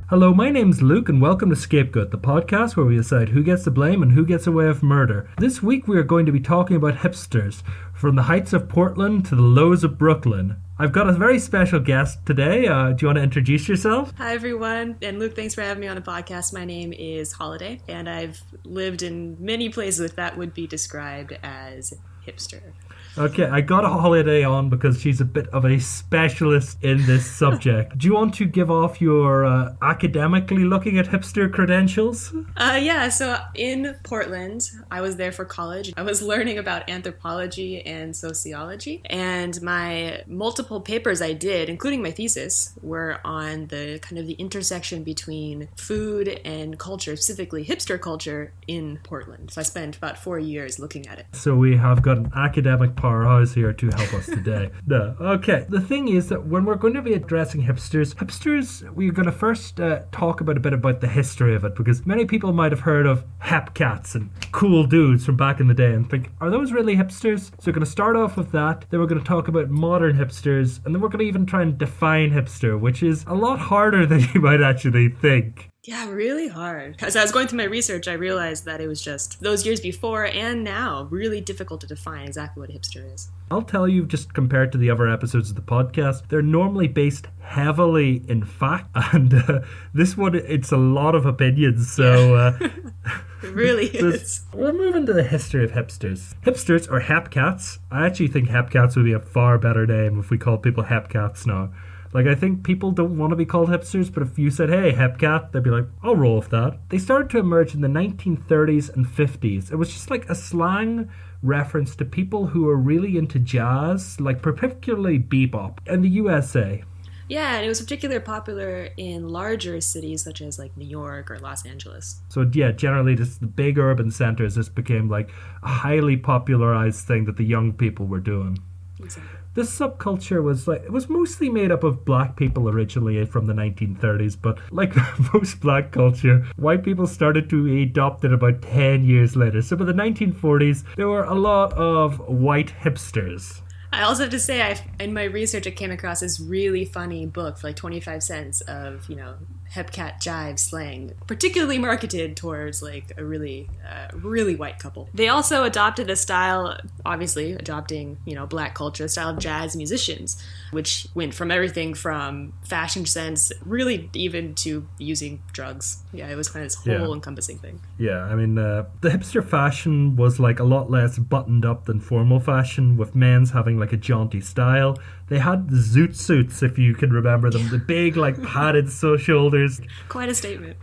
Hello, my name's Luke and welcome to Scapegoat, the podcast where we decide who gets the blame and who gets away with murder. This week we are going to be talking about hipsters, from the heights of Portland to the lows of Brooklyn. I've got a very special guest today. Do you want to introduce yourself? Hi everyone, and Luke, thanks for having me on the podcast. My name is Holiday, and I've lived in many places that would be described as hipster. Okay, I got a Holiday on because she's a bit of a specialist in this subject. Do you want to give off your academically looking at hipster credentials? So in Portland, I was there for college. I was learning about anthropology and sociology, and my multiple papers I did, including my thesis, were on the kind of the intersection between food and culture, specifically hipster culture in Portland. So I spent about 4 years looking at it. So we have got an academic powerhouse here to help us today. No. Okay. The thing is that when we're going to be addressing hipsters, we're going to first talk about a bit about the history of it, because many people might have heard of hep cats and cool dudes from back in the day and think, are those really hipsters? So we're going to start off with that. Then we're going to talk about modern hipsters, and then we're going to even try and define hipster, which is a lot harder than you might actually think. Yeah, really hard. As I was going through my research, I realized that it was just those years before and now really difficult to define exactly what a hipster is. I'll tell you, just compared to the other episodes of the podcast, they're normally based heavily in fact, and this one, it's a lot of opinions, so... It really is. We'll move into the history of hipsters. Hipsters, or hep cats, I actually think hep cats would be a far better name if we called people hep cats now. Like, I think people don't want to be called hipsters, but if you said, hey, hepcat, they'd be like, I'll roll with that. They started to emerge in the 1930s and 50s. It was just like a slang reference to people who were really into jazz, like particularly bebop, in the USA. Yeah, and it was particularly popular in larger cities such as like New York or Los Angeles. So yeah, generally just the big urban centers, this became like a highly popularized thing that the young people were doing. Exactly. This subculture was mostly made up of black people originally from the 1930s, but like most black culture, white people started to adopt it about 10 years later. So by the 1940s, there were a lot of white hipsters. I also have to say, in my research, I came across this really funny book for like 25 cents of, hepcat jive slang, particularly marketed towards like a really white couple. They also adopted a style, obviously adopting, black culture, a style of jazz musicians, which went from everything from fashion sense, really even to using drugs. Yeah, it was kind of this whole encompassing thing. Yeah, I mean, the hipster fashion was like a lot less buttoned up than formal fashion, with men's having like a jaunty style. They had the zoot suits, if you can remember them, the big, like, padded shoulders. Quite a statement.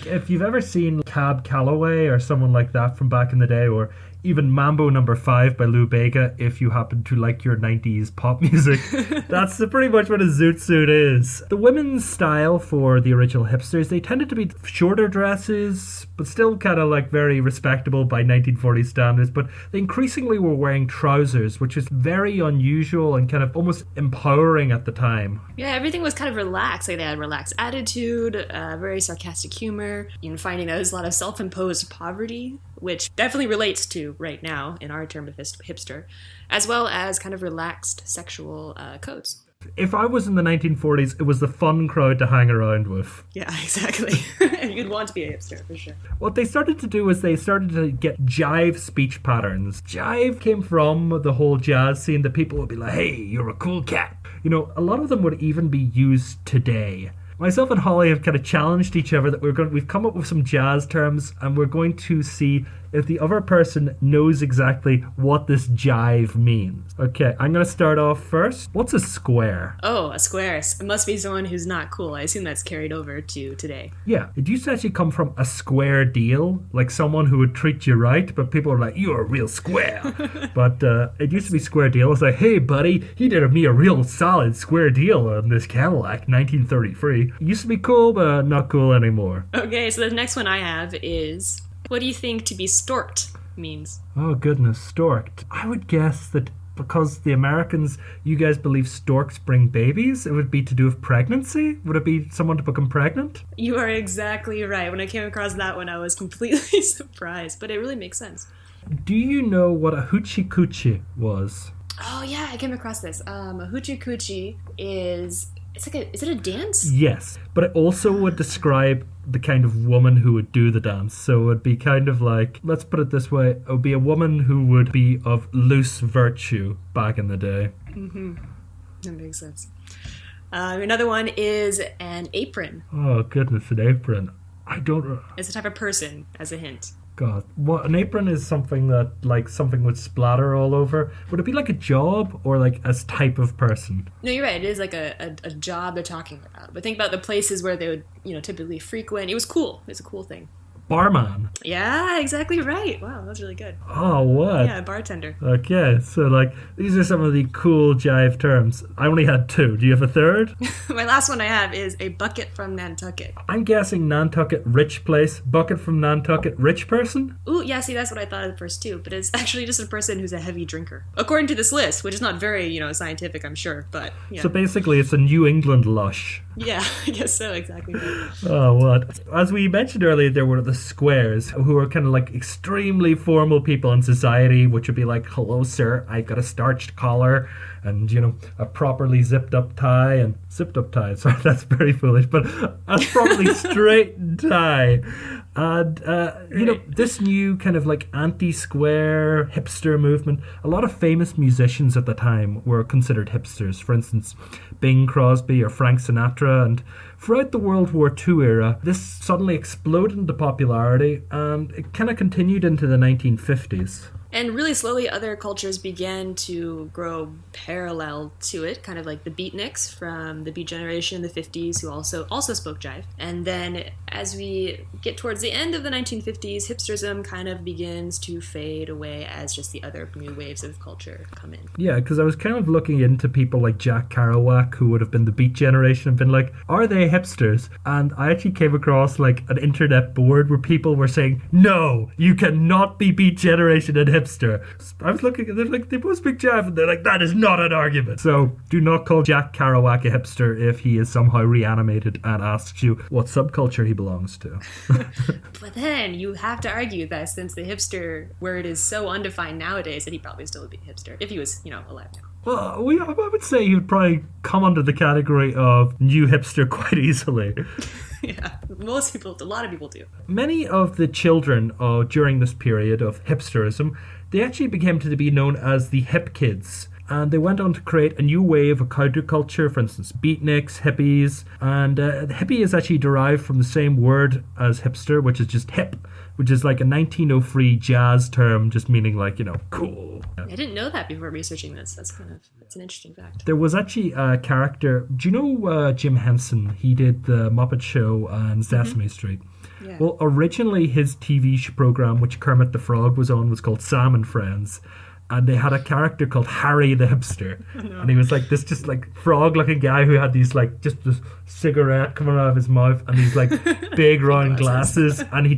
If you've ever seen Cab Calloway or someone like that from back in the day, or even Mambo No. 5 by Lou Bega, if you happen to like your 90s pop music, that's pretty much what a zoot suit is. The women's style for the original hipsters, they tended to be shorter dresses, but still kind of like very respectable by 1940s standards, but they increasingly were wearing trousers, which is very unusual and kind of almost empowering at the time. Yeah, everything was kind of relaxed. Like they had a relaxed attitude, very sarcastic humor, finding that there's a lot of self-imposed poverty, which definitely relates to right now in our term of hipster, as well as kind of relaxed sexual codes. If I was in the 1940s, it was the fun crowd to hang around with. Yeah, exactly. You'd want to be a hipster, for sure. What they started to do is they started to get jive speech patterns. Jive came from the whole jazz scene that people would be like, hey, you're a cool cat. A lot of them would even be used today. Myself and Holly have kind of challenged each other that we've come up with some jazz terms, and we're going to see if the other person knows exactly what this jive means. Okay, I'm going to start off first. What's a square? Oh, a square. It must be someone who's not cool. I assume that's carried over to today. Yeah, it used to actually come from a square deal, like someone who would treat you right, but people are like, you're a real square. But it used to be square deal. It's like, hey, buddy, he did me a real solid square deal on this Cadillac, 1933. It used to be cool, but not cool anymore. Okay, so the next one I have is, what do you think to be storked means? Oh, goodness, storked. I would guess that because the Americans, you guys believe storks bring babies, it would be to do with pregnancy? Would it be someone to become pregnant? You are exactly right. When I came across that one, I was completely surprised, but it really makes sense. Do you know what a hoochie coochie was? Oh, yeah, I came across this. A hoochie coochie is is it a dance? Yes, but it also would describe the kind of woman who would do the dance. So it would be kind of like, let's put it this way, it would be a woman who would be of loose virtue back in the day. Mm-hmm. That makes sense. Another one is an apron. Oh, goodness, an apron. I don't... It's a type of person, as a hint. God, what, an apron is something that, like, something would splatter all over. Would it be like a job or like a type of person? No, you're right. It is like a job they're talking about. But think about the places where they would, typically frequent. It was cool. It was a cool thing. Barman. Yeah, exactly right. Wow, that was really good. Oh, what? Yeah, bartender. Okay, so like these are some of the cool jive terms. I only had two. Do you have a third? My last one I have is a bucket from Nantucket. I'm guessing Nantucket, rich place. Bucket from Nantucket, rich person? Ooh, yeah, see, that's what I thought at first too. But it's actually just a person who's a heavy drinker. According to this list, which is not very, scientific, I'm sure. But, yeah. So basically it's a New England lush. Yeah, I guess so, exactly right. Oh, what? As we mentioned earlier, there were the squares, who are kind of like extremely formal people in society, which would be like, hello, sir, I've got a starched collar and, a properly zipped up tie. And zipped up tie, sorry, that's very foolish, but a properly straightened tie. And, this new kind of like anti-square hipster movement, a lot of famous musicians at the time were considered hipsters. For instance, Bing Crosby or Frank Sinatra. And throughout the World War II era, this suddenly exploded into popularity and it kind of continued into the 1950s. And really slowly other cultures began to grow parallel to it, kind of like the beatniks from the Beat Generation in the 50s who also spoke jive. And then as we get towards the end of the 1950s, hipsterism kind of begins to fade away as just the other new waves of culture come in. Yeah, because I was kind of looking into people like Jack Kerouac, who would have been the Beat Generation, and been like, are they hipsters? And I actually came across like an internet board where people were saying, no, you cannot be Beat Generation and hipster. I was looking at them like, they both speak jive, and they're like, that is not an argument. So do not call Jack Kerouac a hipster if he is somehow reanimated and asks you what subculture he belongs to. But then you have to argue that since the hipster word is so undefined nowadays, that he'd probably still be a hipster if he was, alive now. Well, I would say he would probably come under the category of new hipster quite easily. Yeah, most people, a lot of people do. Many of the children during this period of hipsterism, they actually became to be known as the hip kids. And they went on to create a new wave of counterculture, for instance, beatniks, hippies. And hippie is actually derived from the same word as hipster, which is just hip, which is like a 1903 jazz term, just meaning like, cool. I didn't know that before researching this. That's an interesting fact. There was actually a character, do you know Jim Henson? He did the Muppet Show and Sesame Street. Yeah. Well, originally his TV program, which Kermit the Frog was on, was called Sam and Friends. And they had a character called Harry the Hipster. Oh, no. And he was like this just like frog-looking guy who had these like just this cigarette coming out of his mouth and these like big round glasses. And he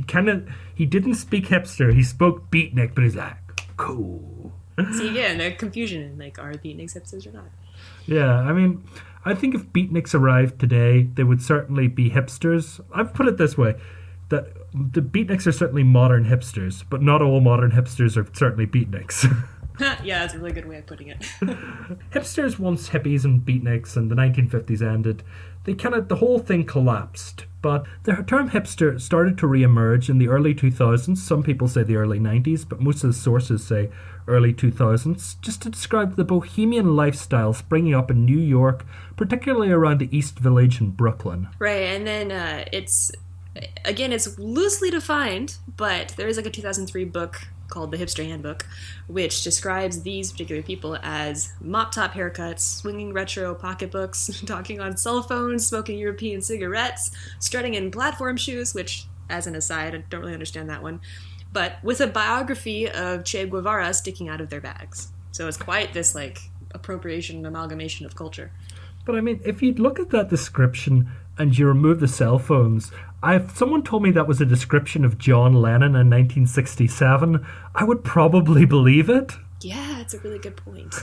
didn't speak hipster, he spoke beatnik, but he's like, cool. See, again, the confusion, like, are beatniks hipsters or not? Yeah, I mean, I think if beatniks arrived today, they would certainly be hipsters. I've put it this way, that the beatniks are certainly modern hipsters, but not all modern hipsters are certainly beatniks. Yeah, that's a really good way of putting it. Hipsters, once hippies and beatniks and the 1950s ended, the whole thing collapsed. But the term hipster started to re-emerge in the early 2000s. Some people say the early 90s, but most of the sources say early 2000s, just to describe the bohemian lifestyle springing up in New York, particularly around the East Village in Brooklyn. Right, and then it's loosely defined, but there is like a 2003 book called The Hipster Handbook, which describes these particular people as mop-top haircuts, swinging retro pocketbooks, talking on cell phones, smoking European cigarettes, strutting in platform shoes, which, as an aside, I don't really understand that one, but with a biography of Che Guevara sticking out of their bags. So it's quite this, like, appropriation and amalgamation of culture. But I mean, if you look at that description and you remove the cell phones, if someone told me that was a description of John Lennon in 1967, I would probably believe it. Yeah, it's a really good point.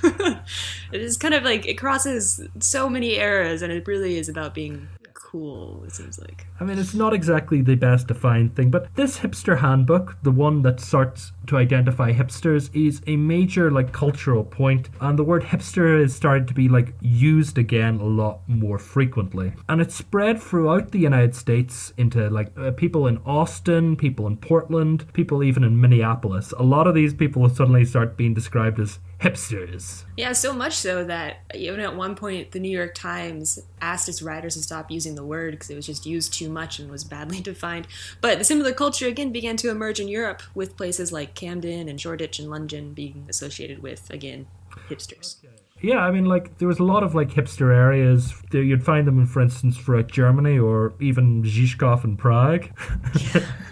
It is kind of like, it crosses so many eras, and it really is about being cool, it seems like. I mean, it's not exactly the best defined thing, but this hipster handbook, the one that starts to identify hipsters, is a major like cultural point, and the word hipster is starting to be like used again a lot more frequently. And it's spread throughout the United States into like people in Austin, people in Portland, people even in Minneapolis. A lot of these people suddenly start being described as hipsters. Yeah, so much so that even at one point the New York Times asked its writers to stop using the word because it was just used too much and was badly defined. But the similar culture again began to emerge in Europe, with places like Camden and Shoreditch and London being associated with, again, hipsters. Okay. Yeah, I mean, like, there was a lot of, like, hipster areas. You'd find them, for instance, throughout Germany or even Žižkov in Prague.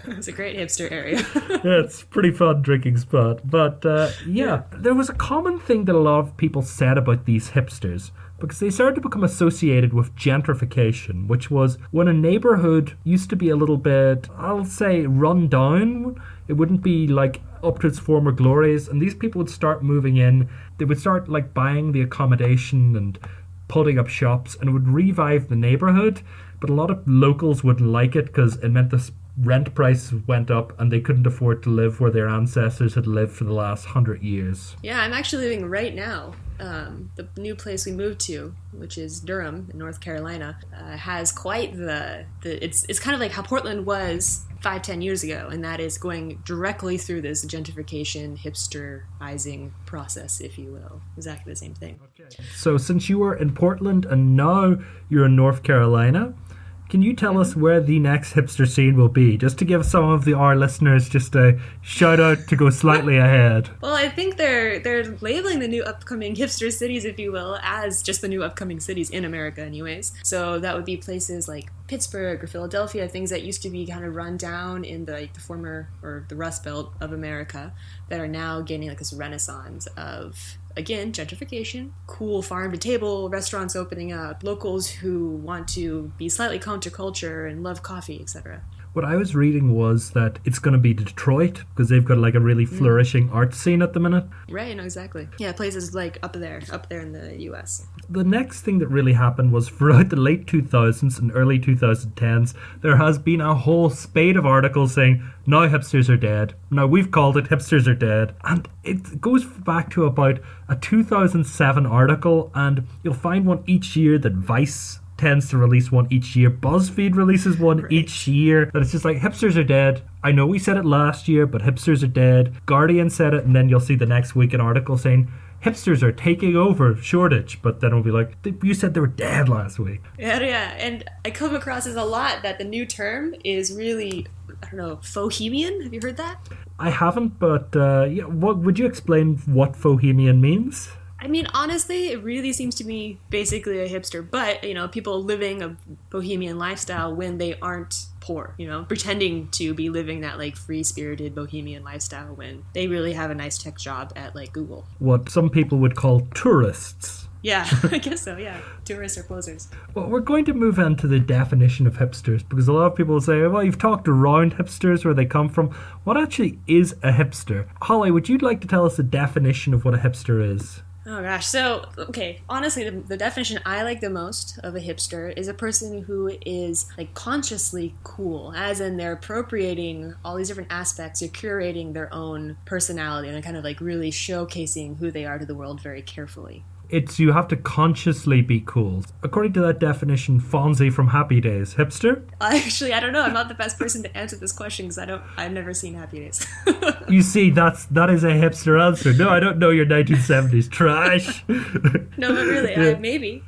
It's a great hipster area. Yeah, it's a pretty fun drinking spot. But, yeah, there was a common thing that a lot of people said about these hipsters, because they started to become associated with gentrification, which was when a neighborhood used to be a little bit, I'll say, run down. It wouldn't be, like, up to its former glories, and these people would start moving in. They would start like buying the accommodation and putting up shops, and it would revive the neighborhood. But a lot of locals wouldn't like it because it meant the rent price went up and they couldn't afford to live where their ancestors had lived for the last 100 years. Yeah, I'm actually living right now. The new place we moved to, which is Durham in North Carolina, has quite the it's kind of like how Portland was 5-10 years ago, and that is going directly through this gentrification, hipsterizing process, if you will. Exactly the same thing. Okay. So since you were in Portland and now you're in North Carolina, can you tell us where the next hipster scene will be? Just to give some of our listeners just a shout out to go slightly ahead. Well, I think they're labeling the new upcoming hipster cities, if you will, as just the new upcoming cities in America anyways. So that would be places like Pittsburgh or Philadelphia, things that used to be kind of run down in the former, or the Rust Belt of America, that are now gaining like this renaissance of, again, gentrification, cool farm-to-table restaurants opening up, locals who want to be slightly counterculture and love coffee, etc. What I was reading was that it's going to be Detroit, because they've got like a really flourishing art scene at the minute. Right, no, exactly. Yeah, places like up there in the US. The next thing that really happened was throughout the late 2000s and early 2010s, there has been a whole spate of articles saying, now hipsters are dead. Now we've called it hipsters are dead. And it goes back to about a 2007 article, and you'll find one each year that Vice tends to release one each year. BuzzFeed releases one each year. That it's just like, hipsters are dead. I know we said it last year, but hipsters are dead. Guardian said it, and then you'll see the next week an article saying, hipsters are taking over Shoreditch, but then it'll be like, you said they were dead last week. Yeah, and I come across this a lot, that the new term is really, I don't know, Fohemian. Have you heard that? I haven't, but yeah, what would you explain what Fohemian means? I mean, honestly, it really seems to me basically a hipster, but, people living a bohemian lifestyle when they aren't poor, pretending to be living that, like, free-spirited bohemian lifestyle when they really have a nice tech job at, like, Google. What some people would call tourists. Yeah, I guess so, yeah. Tourists or posers. Well, we're going to move on to the definition of hipsters, because a lot of people say, well, you've talked around hipsters, where they come from. What actually is a hipster? Holly, would you like to tell us the definition of what a hipster is? Oh gosh, so, okay, honestly, the definition I like the most of a hipster is a person who is, like, consciously cool, as in they're appropriating all these different aspects, they're curating their own personality, and they're kind of, like, really showcasing who they are to the world very carefully. It's you have to consciously be cool. According to that definition, Fonzie from Happy Days, hipster? Actually, I don't know. I'm not the best person to answer this question because I've never seen Happy Days. You see, that is a hipster answer. No, I don't know your 1970s trash. No, but really, maybe.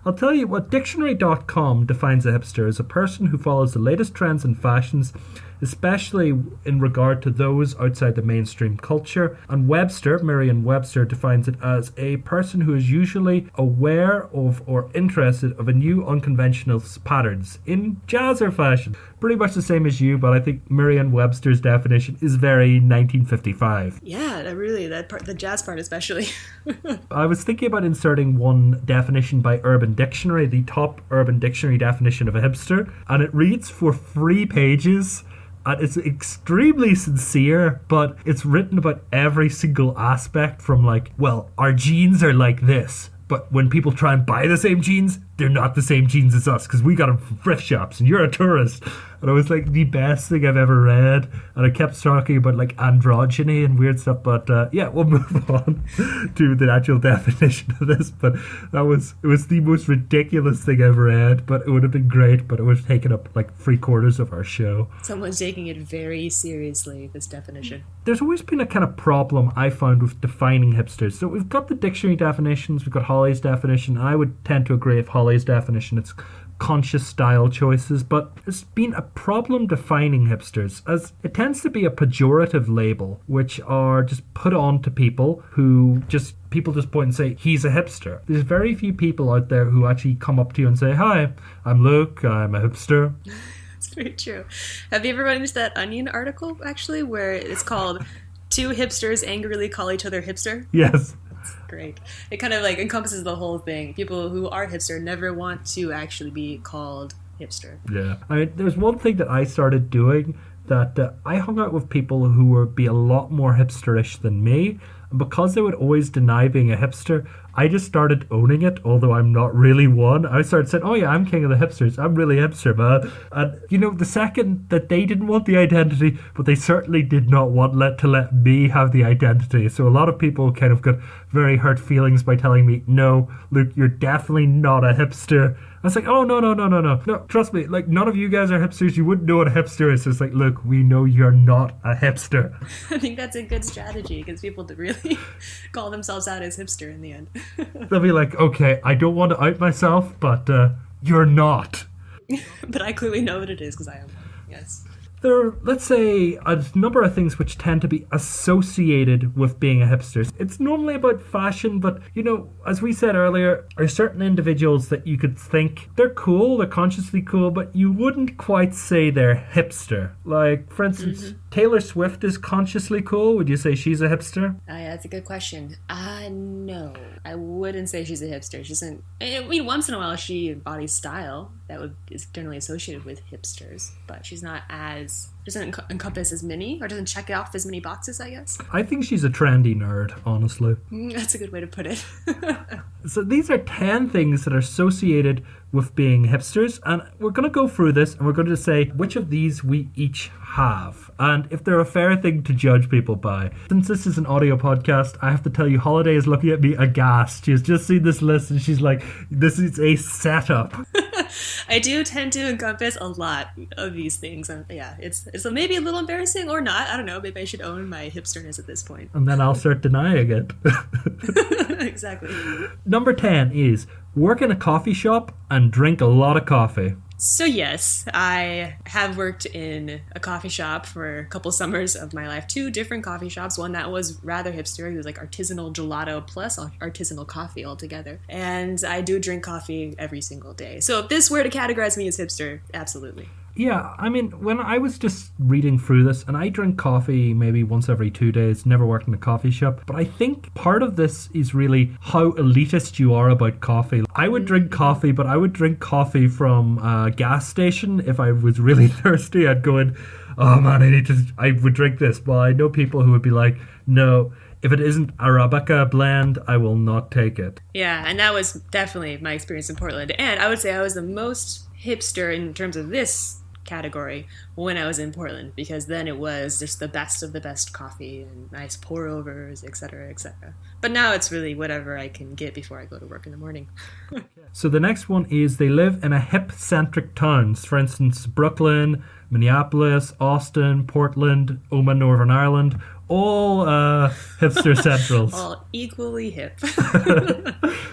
I'll tell you what, dictionary.com defines a hipster as a person who follows the latest trends and fashions, especially in regard to those outside the mainstream culture. And Merriam-Webster defines it as a person who is usually aware of or interested of a new unconventional patterns in jazz or fashion. Pretty much the same as you, but I think Merriam-Webster's definition is very 1955. Yeah, that part, the jazz part especially. I was thinking about inserting one definition by Urban Dictionary, the top Urban Dictionary definition of a hipster, and it reads for 3 pages. And it's extremely sincere, but it's written about every single aspect from, like, well, our jeans are like this, but when people try and buy the same jeans, they're not the same jeans as us because we got them from thrift shops and you're a tourist. And it was like the best thing I've ever read. And it kept talking about like androgyny and weird stuff. But yeah, we'll move on to the actual definition of this. But it was the most ridiculous thing I've read. But it would have been great. But it would have taken up like 3/4 of our show. Someone's taking it very seriously, this definition. There's always been a kind of problem I found with defining hipsters. So we've got the dictionary definitions, we've got Holly's definition. I would tend to agree with Holly's definition. It's conscious style choices, but there's been a problem defining hipsters, as it tends to be a pejorative label, which are just put on to people who people just point and say, he's a hipster. There's very few people out there who actually come up to you and say, hi, I'm Luke, I'm a hipster. It's very true. Have you ever run into that Onion article, actually, where it's called Two Hipsters Angrily Call Each Other Hipster? Yes. Great. It kind of like encompasses the whole thing. People who are hipster never want to actually be called hipster. Yeah. I mean, there's one thing that I started doing that I hung out with people who would be a lot more hipsterish than me. And because they would always deny being a hipster, I just started owning it, although I'm not really one. I started saying, oh yeah, I'm king of the hipsters. I'm really hipster, man. And, you know, the second that they didn't want the identity, but they certainly did not want to let me have the identity. So a lot of people kind of got very hurt feelings by telling me, no, Luke, you're definitely not a hipster. I was like, oh, no, trust me, like, none of you guys are hipsters. You wouldn't know what a hipster is. So it's like, look, we know you're not a hipster. I think that's a good strategy, because people really call themselves out as hipster in the end. They'll be like, okay, I don't want to out myself, but you're not. But I clearly know what it is, because I am one, yes. There are, let's say, a number of things which tend to be associated with being a hipster. It's normally about fashion, but, you know, as we said earlier, are certain individuals that you could think they're cool, they're consciously cool, but you wouldn't quite say they're hipster. Like, for instance, Taylor Swift is consciously cool. Would you say she's a hipster? Yeah, that's a good question. No, I wouldn't say she's a hipster. She doesn't. I mean, once in a while she embodies style that is generally associated with hipsters, but she's not doesn't encompass as many, or doesn't check off as many boxes, I guess. I think she's a trendy nerd, honestly. That's a good way to put it. So these are 10 things that are associated with being hipsters, and we're going to go through this and we're going to say which of these we each have, and if they're a fair thing to judge people by. Since this is an audio podcast, I have to tell you, Holiday is looking at me aghast. She has just seen this list and she's like, this is a setup. I do tend to encompass a lot of these things, and yeah, it's maybe a little embarrassing or not. I don't know. Maybe I should own my hipsterness at this point. And then I'll start denying it. Exactly. Number 10 is work in a coffee shop and drink a lot of coffee. So yes, I have worked in a coffee shop for a couple summers of my life. 2 different coffee shops. One that was rather hipster. It was like artisanal gelato plus artisanal coffee altogether. And I do drink coffee every single day. So if this were to categorize me as hipster, absolutely. Yeah, I mean, when I was just reading through this, and I drink coffee maybe once every 2 days, never worked in a coffee shop, but I think part of this is really how elitist you are about coffee. I would drink coffee, but I would drink coffee from a gas station. If I was really thirsty, I'd go in, oh man, I would drink this. Well, I know people who would be like, no, if it isn't Arabica blend, I will not take it. Yeah, and that was definitely my experience in Portland. And I would say I was the most hipster in terms of this category when I was in Portland, because then it was just the best of the best coffee and nice pour overs, etc., etc. But now it's really whatever I can get before I go to work in the morning. So the next one is they live in a hip-centric towns. For instance, Brooklyn, Minneapolis, Austin, Portland, Oma, Northern Ireland, all hipster centrals. All equally hip.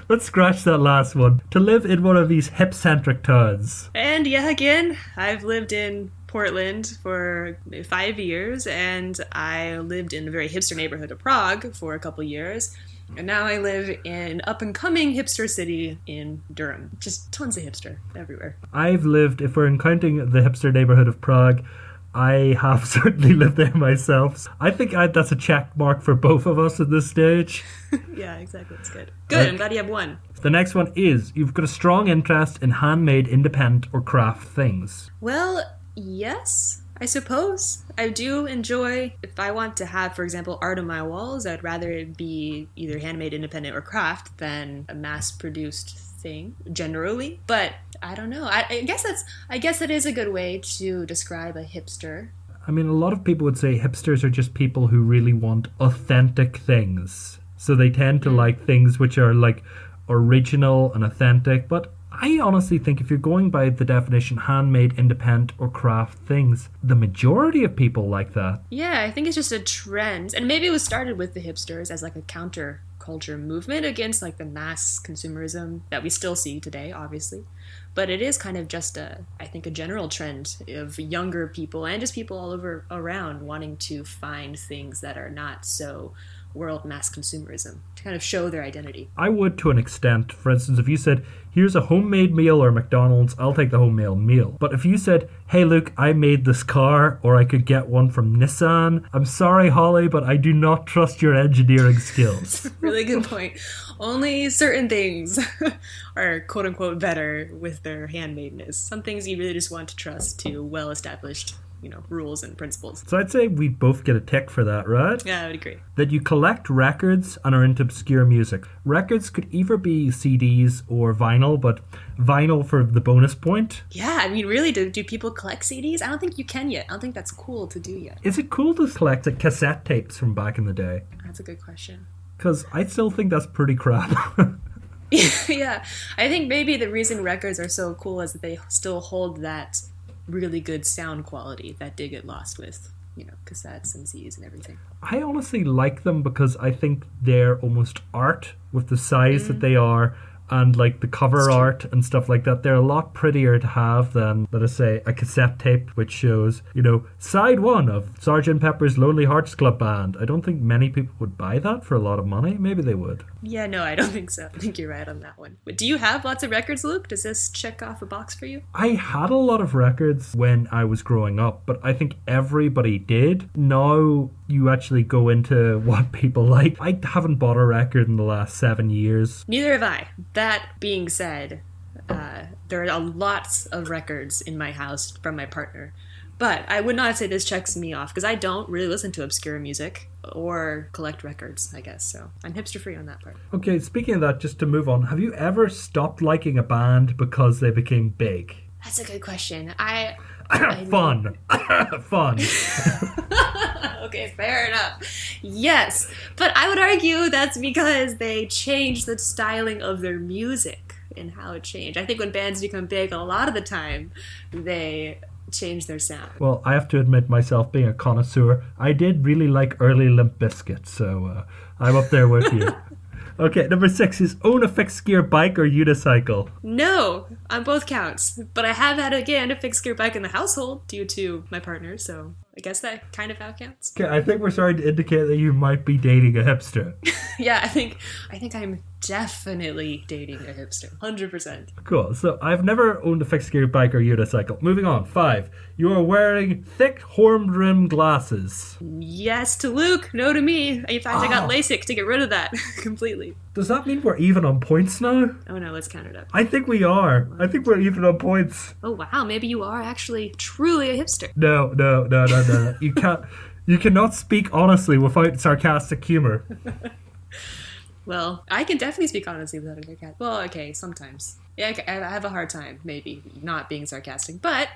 Let's scratch that last one. To live in one of these hip-centric towns. And yeah, again, I've lived in Portland for 5 years, and I lived in a very hipster neighborhood of Prague for a couple years. And now I live in up-and-coming hipster city in Durham. Just tons of hipster everywhere. I've lived, if we're counting the hipster neighborhood of Prague, I have certainly lived there myself. I think that's a check mark for both of us at this stage. Yeah, exactly. It's good. Good. I'm glad you have one. The next one is you've got a strong interest in handmade, independent, or craft things. Well, yes, I suppose. I do enjoy, if I want to have, for example, art on my walls, I'd rather it be either handmade, independent, or craft than a mass-produced thing, generally. But I don't know. I guess that is a good way to describe a hipster. I mean, a lot of people would say hipsters are just people who really want authentic things. So they tend to like things which are like original and authentic. But I honestly think if you're going by the definition handmade, independent, or craft things, the majority of people like that. Yeah, I think it's just a trend. And maybe it was started with the hipsters as like a counterculture movement against like the mass consumerism that we still see today, obviously. But it is kind of just I think a general trend of younger people and just people all over around wanting to find things that are not so world mass consumerism to kind of show their identity. I would to an extent. For instance, if you said, here's a homemade meal or McDonald's, I'll take the homemade meal. But if you said, hey Luke, I made this car, or I could get one from Nissan, I'm sorry Holly, but I do not trust your engineering skills. Really good point. Only certain things are quote unquote better with their handmadeness. Some things you really just want to trust to well established rules and principles. So I'd say we both get a tick for that, right? Yeah, I would agree. That you collect records and are into obscure music. Records could either be CDs or vinyl, but vinyl for the bonus point. Yeah, I mean, really, do people collect CDs? I don't think you can yet. I don't think that's cool to do yet. Is it cool to collect like cassette tapes from back in the day? That's a good question. Because I still think that's pretty crap. Yeah, I think maybe the reason records are so cool is that they still hold that really good sound quality that did get lost with, cassettes and CDs and everything. I honestly like them because I think they're almost art with the size that they are, and like the cover art and stuff like that. They're a lot prettier to have than, let us say, a cassette tape which shows, side 1 of Sgt. Pepper's Lonely Hearts Club Band. I don't think many people would buy that for a lot of money. Maybe they would. Yeah, no, I don't think so. I think you're right on that one. But do you have lots of records, Luke? Does this check off a box for you? I had a lot of records when I was growing up, but I think everybody did. Now you actually go into what people like. I haven't bought a record in the last 7 years. Neither have I. That being said, there are lots of records in my house from my partner. But I would not say this checks me off, because I don't really listen to obscure music or collect records, I guess. So I'm hipster free on that part. Okay, speaking of that, just to move on, have you ever stopped liking a band because they became big? That's a good question. Fun. Fun. Okay, fair enough. Yes, but I would argue that's because they changed the styling of their music and how it changed. I think when bands become big, a lot of the time, they change their sound. Well, I have to admit, myself being a connoisseur, I did really like early Limp Bizkit, so I'm up there with you. Okay, number 6 is own a fixed gear bike or unicycle. No, on both counts. But I have had, again, a fixed gear bike in the household due to my partner, so I guess that kind of counts. Okay, I think we're starting to indicate that you might be dating a hipster. Yeah, I think I'm definitely dating a hipster. 100%. Cool. So I've never owned a fixed gear bike or unicycle. Moving on. 5. You are wearing thick horn-rimmed glasses. Yes to Luke, no to me. In fact, I got LASIK to get rid of that completely. Does that mean we're even on points now? Oh no, let's count it up. I think we are. I think we're even on points. Oh wow, maybe you are actually truly a hipster. No. You can't. You cannot speak honestly without sarcastic humor. Well, I can definitely speak honestly without a sarcastic. Well, okay, sometimes. Yeah, I have a hard time, maybe, not being sarcastic, but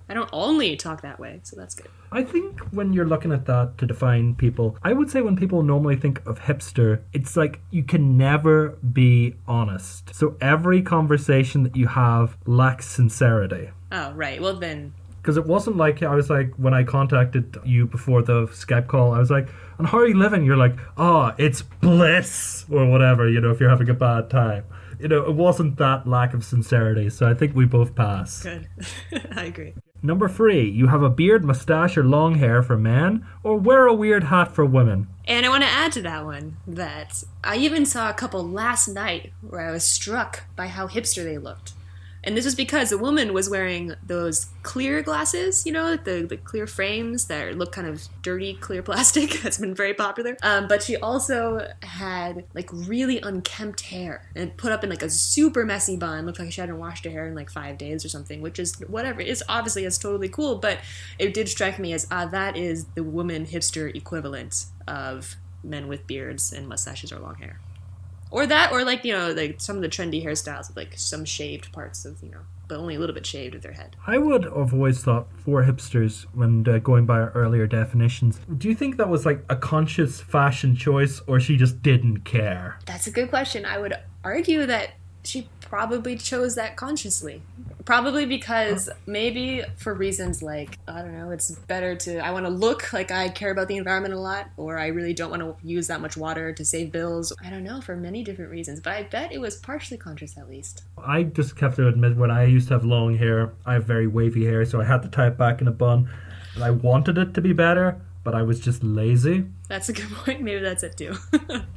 I don't only talk that way, so that's good. I think when you're looking at that to define people, I would say when people normally think of hipster, it's like you can never be honest. So every conversation that you have lacks sincerity. Oh, right. Well, then... Because it wasn't like, I was like, when I contacted you before the Skype call, I was like, and how are you living? You're like, it's bliss, or whatever, if you're having a bad time. It wasn't that lack of sincerity, so I think we both pass. Good. I agree. Number 3, you have a beard, mustache, or long hair for men, or wear a weird hat for women. And I want to add to that one that I even saw a couple last night where I was struck by how hipster they looked. And this was because the woman was wearing those clear glasses, the clear frames that look kind of dirty, clear plastic. That's been very popular. But she also had like really unkempt hair and put up in like a super messy bun. Looked like she hadn't washed her hair in like 5 days or something, which is whatever. It's obviously it's totally cool, but it did strike me as that is the woman hipster equivalent of men with beards and mustaches or long hair. Or that, or like, like some of the trendy hairstyles with like some shaved parts of, but only a little bit shaved of their head. I would have always thought for hipsters, when going by our earlier definitions, do you think that was like a conscious fashion choice or she just didn't care? That's a good question. I would argue that she probably chose that consciously. Probably because maybe for reasons like, I don't know, it's better I want to look like I care about the environment a lot, or I really don't want to use that much water to save bills. I don't know, for many different reasons, but I bet it was partially conscious at least. I just have to admit, when I used to have long hair, I have very wavy hair, so I had to tie it back in a bun, and I wanted it to be better, but I was just lazy. That's a good point. Maybe that's it too.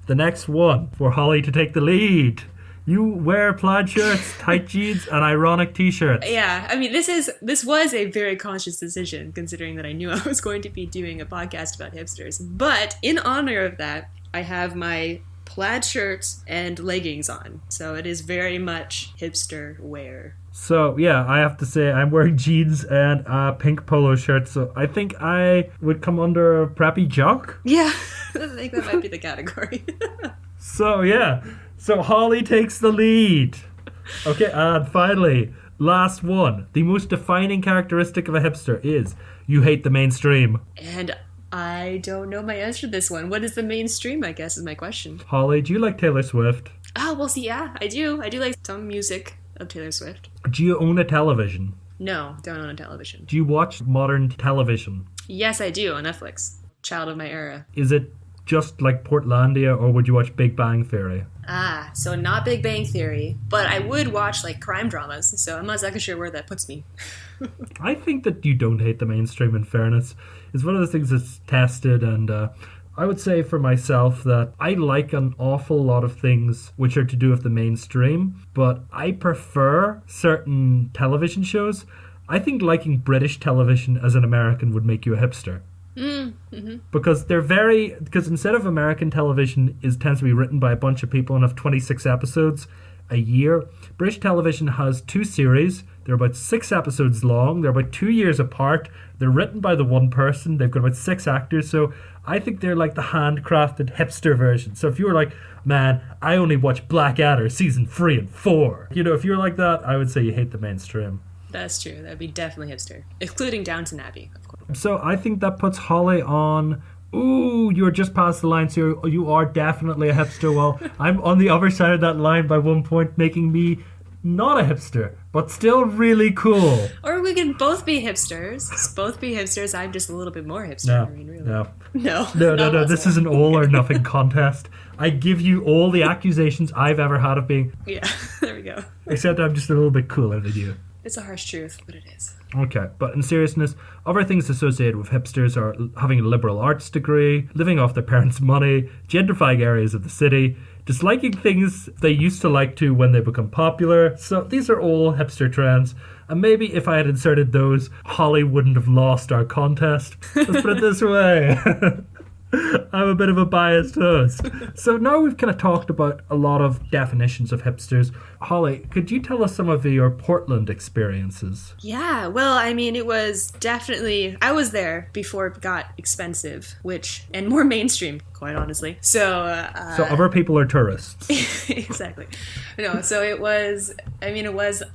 The next one, for Holly to take the lead. You wear plaid shirts, tight jeans, and ironic t-shirts. Yeah, I mean, this was a very conscious decision, considering that I knew I was going to be doing a podcast about hipsters. But in honor of that, I have my plaid shirts and leggings on. So it is very much hipster wear. So, yeah, I have to say I'm wearing jeans and a pink polo shirt, so I think I would come under a preppy jock. Yeah, I think that might be the category. So, yeah. So Holly takes the lead. Okay, and finally, last one. The most defining characteristic of a hipster is you hate the mainstream. And I don't know my answer to this one. What is the mainstream, I guess, is my question. Holly, do you like Taylor Swift? Oh, well, see, yeah, I do. I do like some music of Taylor Swift. Do you own a television? No, don't own a television. Do you watch modern television? Yes, I do, on Netflix. Child of my era. Is it just like Portlandia, or would you watch Big Bang Theory? So not Big Bang Theory, but I would watch like crime dramas, so I'm not exactly sure where that puts me. I think that you don't hate the mainstream, in fairness. It's one of the things that's tested, and I would say for myself that I like an awful lot of things which are to do with the mainstream, but I prefer certain television shows. I think liking British television as an American would make you a hipster. Mm-hmm. Because instead of American television tends to be written by a bunch of people and have 26 episodes a year, British television has 2 series. They're about 6 episodes long. They're about 2 years apart. They're written by the one person. They've got about 6 actors. So I think they're like the handcrafted hipster version. So if you were like, man, I only watch Blackadder season 3 and 4. If you're like that, I would say you hate the mainstream. That's true. That'd be definitely hipster. Including Downton Abbey, of course. So I think that puts Holly on... Ooh, you're just past the line, so you are definitely a hipster. Well, I'm on the other side of that line by 1 point, making me not a hipster, but still really cool. Or we can both be hipsters. I'm just a little bit more hipster. No, I mean, really. No. This is an all or nothing contest. I give you all the accusations I've ever had of being... Yeah, there we go. Except I'm just a little bit cooler than you. It's a harsh truth, but it is. Okay, but in seriousness, other things associated with hipsters are having a liberal arts degree, living off their parents' money, gentrifying areas of the city, disliking things they used to like to when they become popular. So these are all hipster trends. And maybe if I had inserted those, Holly wouldn't have lost our contest. Let's put it this way. I'm a bit of a biased host. So now we've kind of talked about a lot of definitions of hipsters. Holly, could you tell us some of your Portland experiences? Yeah, well, I mean, it was definitely... I was there before it got expensive, and more mainstream, quite honestly. So other people are tourists. Exactly. No, so it was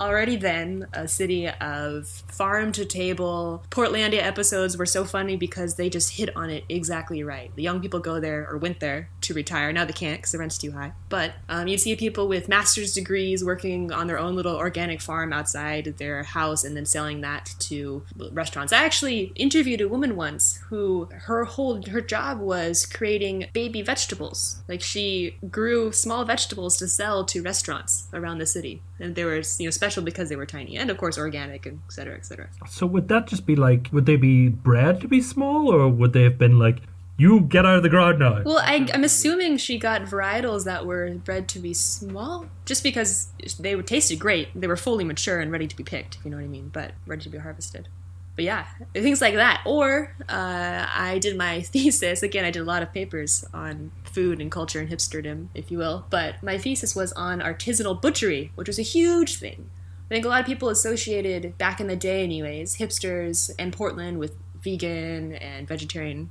already then a city of farm to table. Portlandia episodes were so funny because they just hit on it exactly right. The young people go there, or went there, to retire. Now they can't because the rent's too high. But you see people with master's degrees working on their own little organic farm outside their house and then selling that to restaurants. I actually interviewed a woman once who her job was creating baby vegetables. Like, she grew small vegetables to sell to restaurants around the city. And they were, special because they were tiny. And of course organic, and et cetera, et cetera. So would that just be like, would they be bred to be small, or would they have been like, You get out of the ground now. Well, I'm assuming she got varietals that were bred to be small, just because they tasted great. They were fully mature and ready to be picked, if you know what I mean, but ready to be harvested. But yeah, things like that. Or I did my thesis. Again, I did a lot of papers on food and culture and hipsterdom, if you will. But my thesis was on artisanal butchery, which was a huge thing. I think a lot of people associated, back in the day anyways, hipsters and Portland with vegan and vegetarian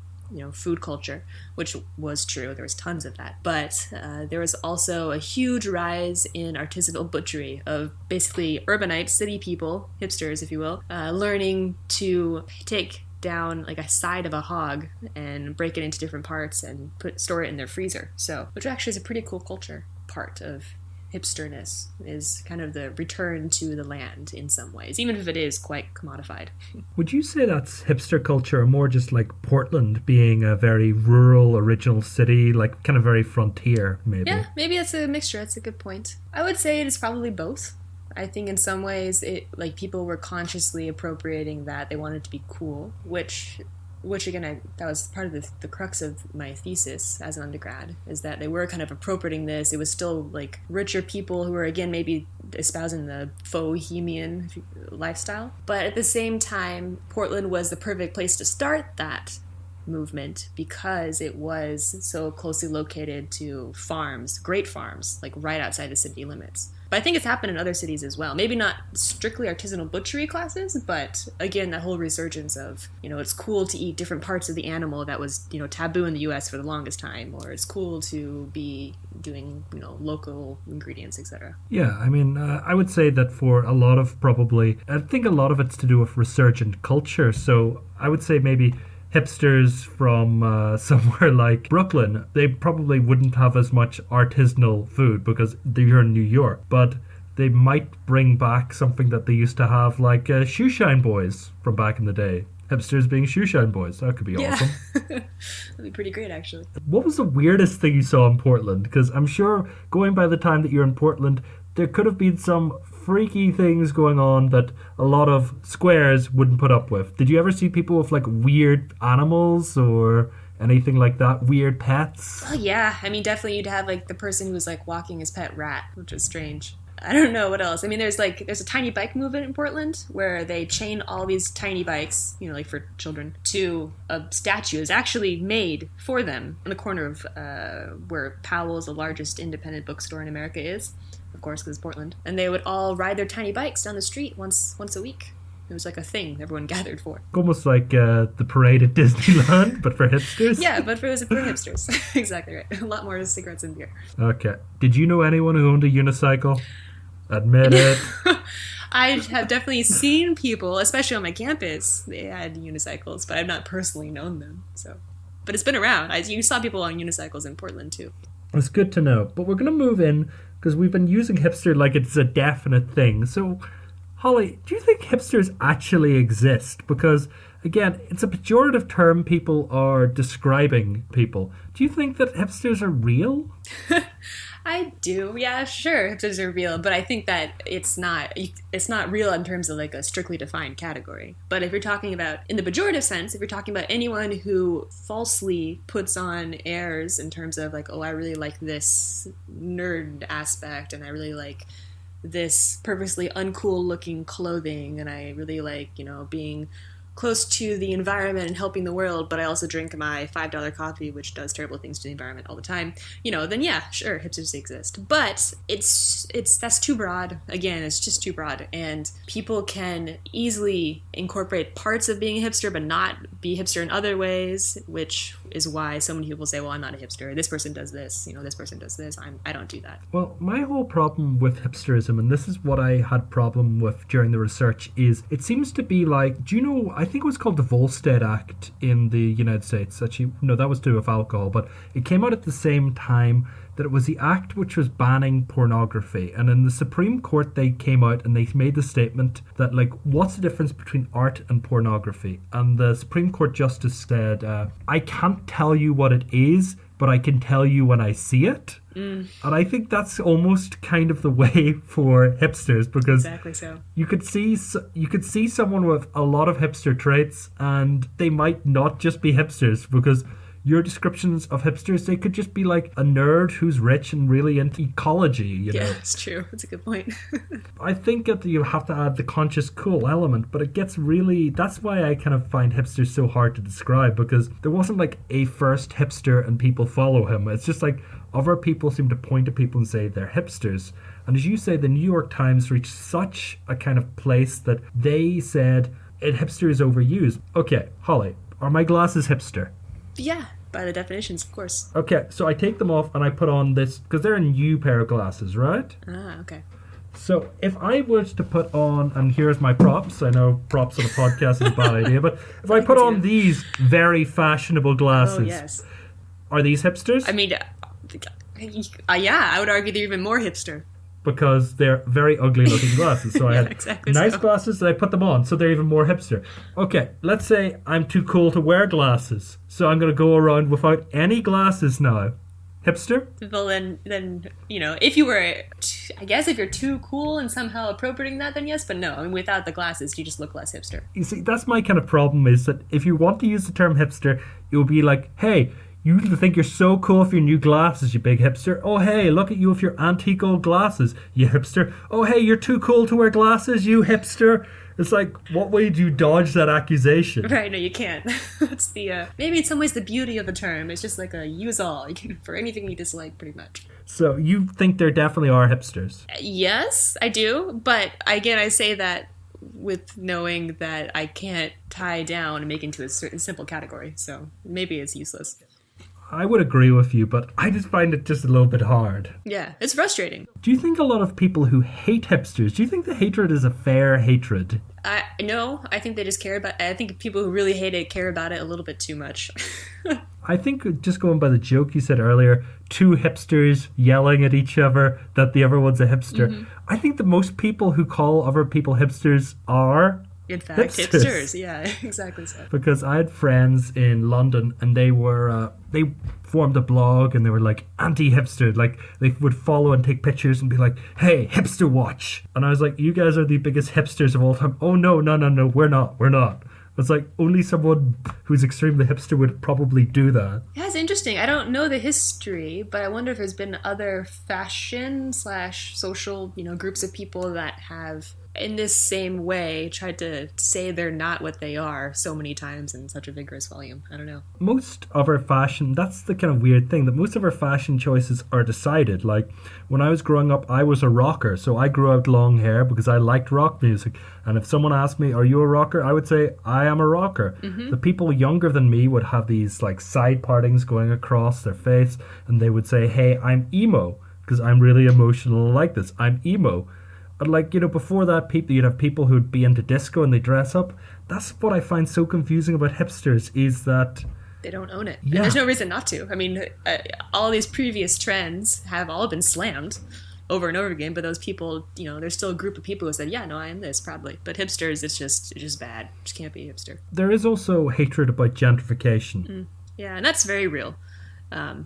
food culture, which was true. There was tons of that. But there was also a huge rise in artisanal butchery of basically urbanite city people, hipsters, if you will, learning to take down like a side of a hog and break it into different parts and store it in their freezer. So, which actually is a pretty cool culture part of hipsterness, is kind of the return to the land in some ways, even if it is quite commodified. Would you say that's hipster culture, or more just like Portland being a very rural, original city, like kind of very frontier, maybe? Yeah, maybe it's a mixture. That's a good point. I would say it is probably both. I think in some ways, people were consciously appropriating that. They wanted to be cool, which again, that was part of the crux of my thesis as an undergrad, is that they were kind of appropriating this. It was still like richer people who were, again, maybe espousing the bohemian lifestyle. But at the same time, Portland was the perfect place to start that movement because it was so closely located to farms, great farms, like right outside the city limits. But I think it's happened in other cities as well. Maybe not strictly artisanal butchery classes, but again, that whole resurgence of, it's cool to eat different parts of the animal that was, taboo in the US for the longest time, or it's cool to be doing, local ingredients, etc. Yeah, I mean, I would say that for a lot of I think a lot of it's to do with resurgent culture. So I would say maybe hipsters from somewhere like Brooklyn, they probably wouldn't have as much artisanal food because they're in New York, but they might bring back something that they used to have, like shoeshine boys from back in the day. Hipsters being shoeshine boys. That could be awesome. That'd be pretty great, actually. What was the weirdest thing you saw in Portland? Because I'm sure going by the time that you're in Portland, there could have been some freaky things going on that a lot of squares wouldn't put up with. Did you ever see people with like weird animals or anything like that? Weird pets? Oh yeah, I mean, definitely you'd have like the person who was like walking his pet rat, which was strange. I don't know what else. I mean, there's a tiny bike movement in Portland where they chain all these tiny bikes, like for children, to a statue is actually made for them in the corner of where Powell's, the largest independent bookstore in America, is. Of course, because it's Portland. And they would all ride their tiny bikes down the street once a week. It was like a thing everyone gathered for. Almost like the parade at Disneyland, but for hipsters? Yeah, but it was for hipsters. Exactly right. A lot more cigarettes and beer. Okay. Did you know anyone who owned a unicycle? Admit it. I have definitely seen people, especially on my campus, they had unicycles, but I've not personally known them. So, but it's been around. You saw people on unicycles in Portland, too. It's good to know. But we're going to move in because we've been using hipster like it's a definite thing. So, Holly, do you think hipsters actually exist? Because, again, it's a pejorative term people are describing people. Do you think that hipsters are real? I do. Yeah, sure, hipsters are real, but I think that it's not real in terms of like a strictly defined category. But if you're talking about, in the pejorative sense, if you're talking about anyone who falsely puts on airs in terms of like, oh, I really like this nerd aspect, and I really like this purposely uncool looking clothing, and I really like, being close to the environment and helping the world, but I also drink my $5 coffee, which does terrible things to the environment all the time, then yeah, sure, hipsters exist. But that's too broad. Again, it's just too broad. And people can easily incorporate parts of being a hipster, but not be hipster in other ways, which is why so many people say, well, I'm not a hipster. This person does this, this person does this. I don't do that. Well, my whole problem with hipsterism, and this is what I had problem with during the research, is it seems to be like, do you know, I think it was called the Volstead Act in the United States. Actually, no, that was to do with alcohol, but it came out at the same time that it was the act which was banning pornography. And in the Supreme Court, they came out and they made the statement that, like, what's the difference between art and pornography? And the Supreme Court justice said, I can't tell you what it is, but I can tell you when I see it. And I think that's almost kind of the way for hipsters, because exactly so. You could see someone with a lot of hipster traits, and they might not just be hipsters, because your descriptions of hipsters, they could just be like a nerd who's rich and really into ecology, you know? Yeah, it's true. That's a good point. I think that you have to add the conscious cool element, but it gets really... That's why I kind of find hipsters so hard to describe, because there wasn't like a first hipster and people follow him. It's just like other people seem to point to people and say they're hipsters. And as you say, the New York Times reached such a kind of place that they said hipster is overused. Okay, Holly, are my glasses hipster? Yeah, by the definitions, of course. Okay, so I take them off and I put on this, because they're a new pair of glasses, right? Ah, okay. So if I was to put on, and here's my props, I know props on a podcast is a bad idea, but if I put on these very fashionable glasses, Oh, yes. Are these hipsters? I mean, yeah, I would argue they're even more hipster. Because they're very ugly looking glasses. So I Yeah, had exactly nice so. glasses and I put them on, so they're even more hipster. Okay, let's say I'm too cool to wear glasses, so I'm going to go around without any glasses now. Hipster? Well, then you know, if you were, I guess if you're too cool and somehow appropriating that, then yes, but no. I mean, without the glasses, you just look less hipster. You see, that's my kind of problem, is that if you want to use the term hipster, you'll be like, hey, you think you're so cool with your new glasses, you big hipster. Oh, hey, look at you with your antique old glasses, you hipster. Oh, hey, you're too cool to wear glasses, you hipster. It's like, what way do you dodge that accusation? Right, no, you can't. That's the, maybe in some ways the beauty of the term. It's just like a use-all. You can, for anything you dislike, pretty much. So you think there definitely are hipsters? Yes, I do. But again, I say that with knowing that I can't tie down and make into a certain simple category. So maybe it's useless. I would agree with you, but I just find it just a little bit hard. Yeah, it's frustrating. Do you think a lot of people who hate hipsters, do you think the hatred is a fair hatred? No, I think they just care about, I think people who really hate it care about it a little bit too much. I think, just going by the joke you said earlier, two hipsters yelling at each other that the other one's a hipster. Mm-hmm. I think the most people who call other people hipsters are... In fact, hipsters. Yeah, exactly so. Because I had friends in London and they were, they formed a blog and they were like anti-hipster. Like they would follow and take pictures and be like, hey, hipster watch. And I was like, you guys are the biggest hipsters of all time. Oh, no, we're not. It's like only someone who's extremely hipster would probably do that. Yeah, it's interesting. I don't know the history, but I wonder if there's been other fashion / social, groups of people that have, in this same way, tried to say they're not what they are so many times in such a vigorous volume. I don't know. Most of our fashion, that's the kind of weird thing, that most of our fashion choices are decided. Like, when I was growing up, I was a rocker, so I grew out long hair because I liked rock music. And if someone asked me, are you a rocker? I would say, I am a rocker. Mm-hmm. The people younger than me would have these, like, side partings going across their face, and they would say, hey, I'm emo, because I'm really emotional like this. I'm emo. Like, before that, you'd have people who'd be into disco and they dress up. That's what I find so confusing about hipsters, is that... They don't own it. Yeah. And there's no reason not to. I mean, all these previous trends have all been slammed over and over again, but those people, there's still a group of people who said, yeah, no, I am this, probably. But hipsters, it's just bad. Just can't be a hipster. There is also hatred about gentrification. Mm. Yeah, and that's very real.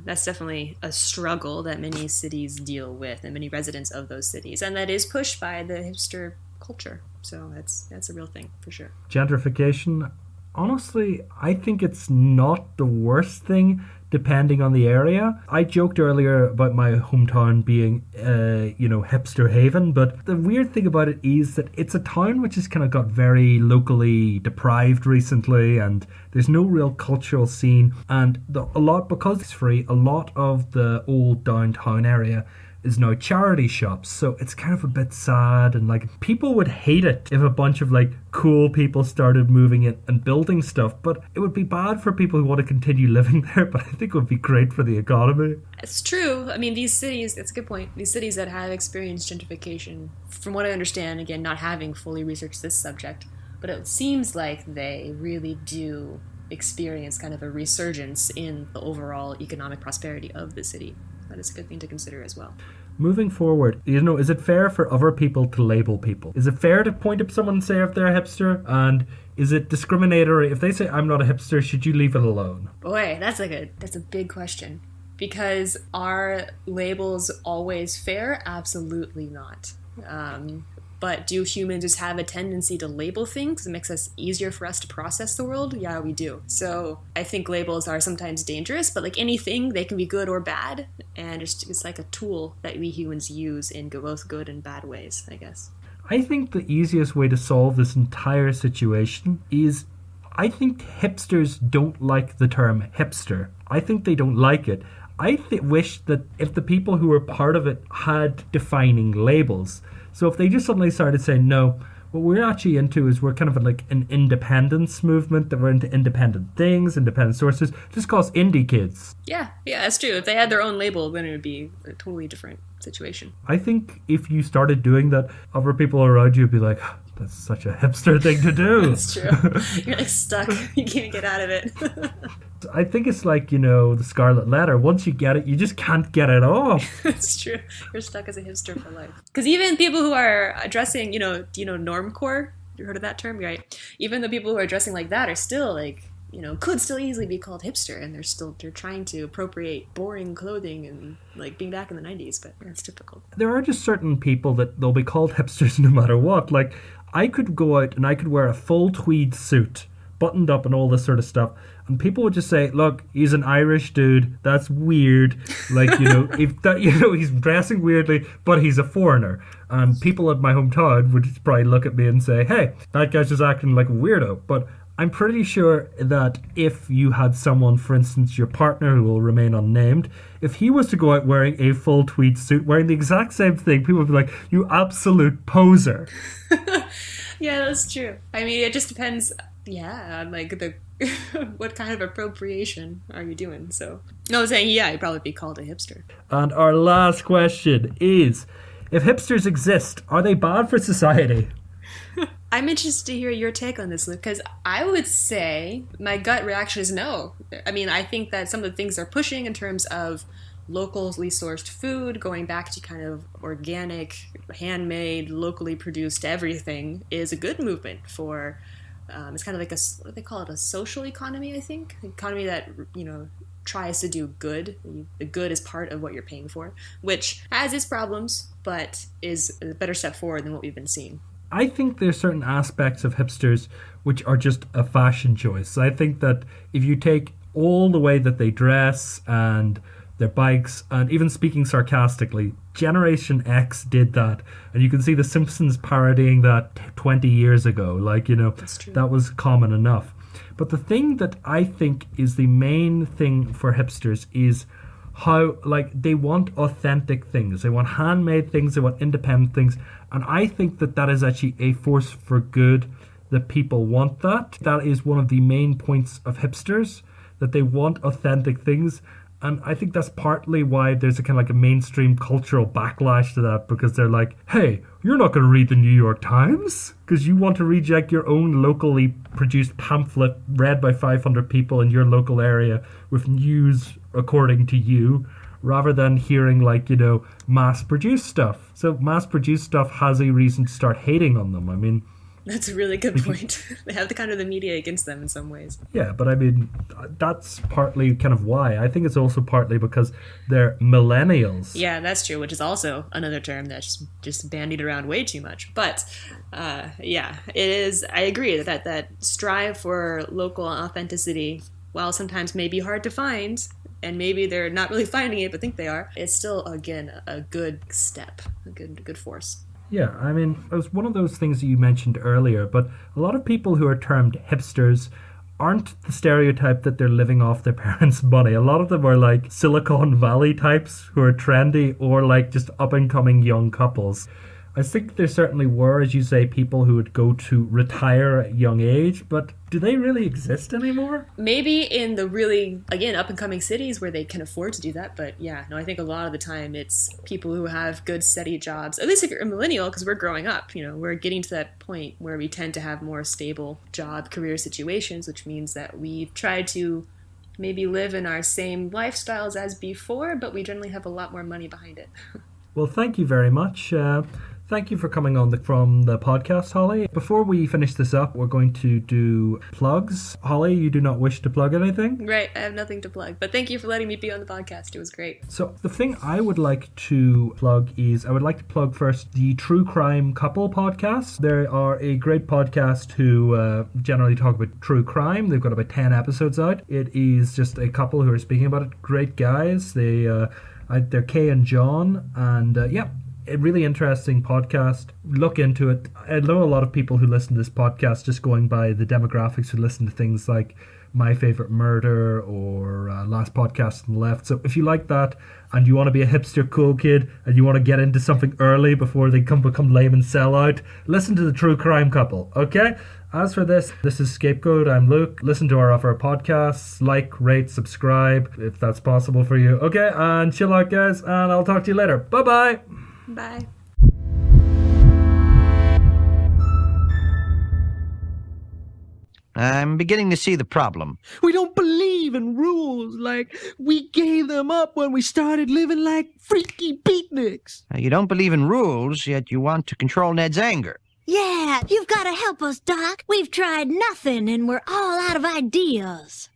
That's definitely a struggle that many cities deal with, and many residents of those cities, and that is pushed by the hipster culture. So that's a real thing for sure. Gentrification, honestly, I think it's not the worst thing depending on the area. I joked earlier about my hometown being, hipster haven, but the weird thing about it is that it's a town which has kind of got very locally deprived recently, and there's no real cultural scene, and because it's free, a lot of the old downtown area is now charity shops, so it's kind of a bit sad, and like people would hate it if a bunch of like cool people started moving in and building stuff, but it would be bad for people who want to continue living there, but I think it would be great for the economy. It's true. I mean, these cities, that's a good point, these cities that have experienced gentrification, from what I understand, again, not having fully researched this subject, but it seems like they really do experience kind of a resurgence in the overall economic prosperity of the city. That is a good thing to consider as well. Moving forward, is it fair for other people to label people? Is it fair to point at someone and say if they're a hipster? And is it discriminatory? If they say I'm not a hipster, should you leave it alone? Boy, that's a big question. Because are labels always fair? Absolutely not. But do humans just have a tendency to label things? It makes us easier for us to process the world? Yeah, we do. So I think labels are sometimes dangerous, but like anything, they can be good or bad. And it's like a tool that we humans use in both good and bad ways, I guess. I think the easiest way to solve this entire situation is, I think hipsters don't like the term hipster. I think they don't like it. I wish that if the people who were part of it had defining labels. So if they just suddenly started saying, no, what we're actually into is we're kind of like an independence movement, that we're into independent things, independent sources, just call us indie kids. Yeah, that's true. If they had their own label, then it would be a totally different situation. I think if you started doing that, other people around you would be like, that's such a hipster thing to do. That's true. You're like stuck. You can't get out of it. I think it's like, the Scarlet Letter. Once you get it, you just can't get it off. It's true. You're stuck as a hipster for life. Because even people who are dressing, do you know normcore? You heard of that term? Right. Even the people who are dressing like that are still like, could still easily be called hipster, and they're trying to appropriate boring clothing and like being back in the 90s, but it's difficult. There are just certain people that they'll be called hipsters no matter what. Like, I could go out and I could wear a full tweed suit, buttoned up and all this sort of stuff, and people would just say, look, he's an Irish dude, that's weird. Like, if that, he's dressing weirdly, but he's a foreigner. And people at my hometown would just probably look at me and say, hey, that guy's just acting like a weirdo. But I'm pretty sure that if you had someone, for instance, your partner, who will remain unnamed, if he was to go out wearing a full tweed suit, wearing the exact same thing, people would be like, you absolute poser. Yeah, that's true. I mean, it just depends, on like what kind of appropriation are you doing? So, no, I'm saying, you'd probably be called a hipster. And our last question is, if hipsters exist, are they bad for society? I'm interested to hear your take on this, Luke, because I would say my gut reaction is no. I mean, I think that some of the things they're pushing in terms of locally sourced food, going back to kind of organic, handmade, locally produced everything, is a good movement for, it's kind of like what do they call it, a social economy, I think? An economy that, tries to do good. The good is part of what you're paying for, which has its problems, but is a better step forward than what we've been seeing. I think there's certain aspects of hipsters which are just a fashion choice. I think that if you take all the way that they dress and their bikes, and even speaking sarcastically, Generation X did that. And you can see The Simpsons parodying that 20 years ago. Like, that was common enough. But the thing that I think is the main thing for hipsters is how, like, they want authentic things. They want handmade things. They want independent things. And I think that that is actually a force for good, that people want that. That is one of the main points of hipsters, that they want authentic things. And I think that's partly why there's a kind of like a mainstream cultural backlash to that, because they're like, hey, you're not going to read the New York Times because you want to reject your own locally produced pamphlet read by 500 people in your local area with news according to you, rather than hearing like, mass-produced stuff. So mass-produced stuff has a reason to start hating on them. I mean, that's a really good point. They have the media against them in some ways. Yeah, but I mean, that's partly kind of why. I think it's also partly because they're millennials. Yeah, that's true, which is also another term that's just bandied around way too much. But it is, I agree that strive for local authenticity, while sometimes may be hard to find, and maybe they're not really finding it but think they are, it's still, again, a good step, a good force. Yeah, I mean, it was one of those things that you mentioned earlier, but a lot of people who are termed hipsters aren't the stereotype that they're living off their parents' money. A lot of them are like Silicon Valley types who are trendy, or like just up-and-coming young couples. I think there certainly were, as you say, people who would go to retire at a young age, but do they really exist anymore? Maybe in the really, again, up-and-coming cities where they can afford to do that, but I think a lot of the time it's people who have good, steady jobs. At least if you're a millennial, because we're growing up, we're getting to that point where we tend to have more stable job, career situations, which means that we try to maybe live in our same lifestyles as before, but we generally have a lot more money behind it. Well, thank you very much. Thank you for coming on from the podcast, Holly. Before we finish this up, we're going to do plugs. Holly, you do not wish to plug anything? Right, I have nothing to plug. But thank you for letting me be on the podcast. It was great. So the thing I would like to plug is I would like to plug first the True Crime Couple podcast. They are a great podcast who generally talk about true crime. They've got about 10 episodes out. It is just a couple who are speaking about it. Great guys. They're Kay and John. And a really interesting podcast. Look into it. I know a lot of people who listen to this podcast just going by the demographics who listen to things like My Favorite Murder or Last Podcast on the Left. So if you like that and you want to be a hipster cool kid and you want to get into something early before they become lame and sell out, listen to the True Crime Couple, okay? As for this is Scapegoat. I'm Luke. Listen to our other podcasts. Like, rate, subscribe if that's possible for you. Okay, and chill out, guys, and I'll talk to you later. Bye-bye. Bye. I'm beginning to see the problem. We don't believe in rules, like we gave them up when we started living like freaky beatniks. You don't believe in rules, yet you want to control Ned's anger. Yeah, you've got to help us, Doc. We've tried nothing and we're all out of ideas.